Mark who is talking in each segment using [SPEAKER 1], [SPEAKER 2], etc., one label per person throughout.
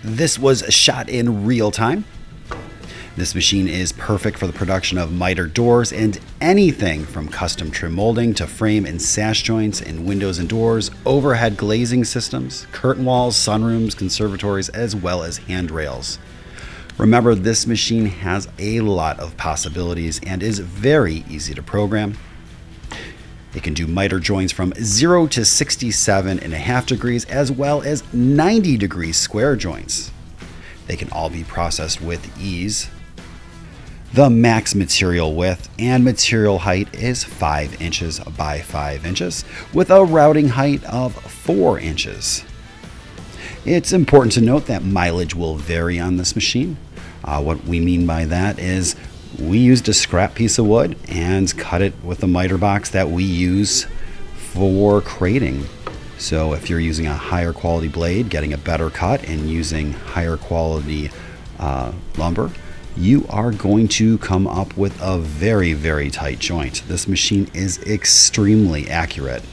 [SPEAKER 1] This was shot in real time. This machine is perfect for the production of miter doors and anything from custom trim molding to frame and sash joints in windows and doors, overhead glazing systems, curtain walls, sunrooms, conservatories, as well as handrails. Remember, this machine has a lot of possibilities and is very easy to program. It can do miter joints from 0 to 67.5 degrees as well as 90 degree square joints. They can all be processed with ease. The max material width and material height is 5 inches by 5 inches with a routing height of 4 inches. It's important to note that mileage will vary on this machine. What we mean by that is we used a scrap piece of wood and cut it with the miter box that we use for crating. So if you're using a higher quality blade, getting a better cut, and using higher quality lumber, you are going to come up with a very, very tight joint. This machine is extremely accurate.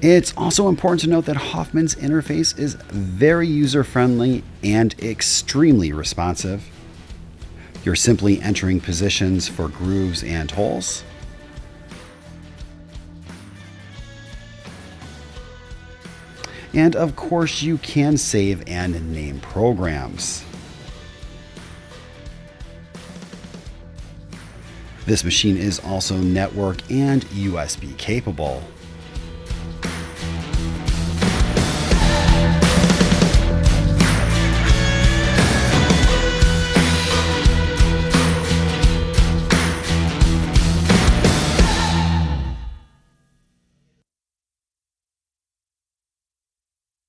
[SPEAKER 1] It's also important to note that Hoffmann's interface is very user-friendly and extremely responsive. You're simply entering positions for grooves and holes. And of course, you can save and name programs. This machine is also network and USB capable.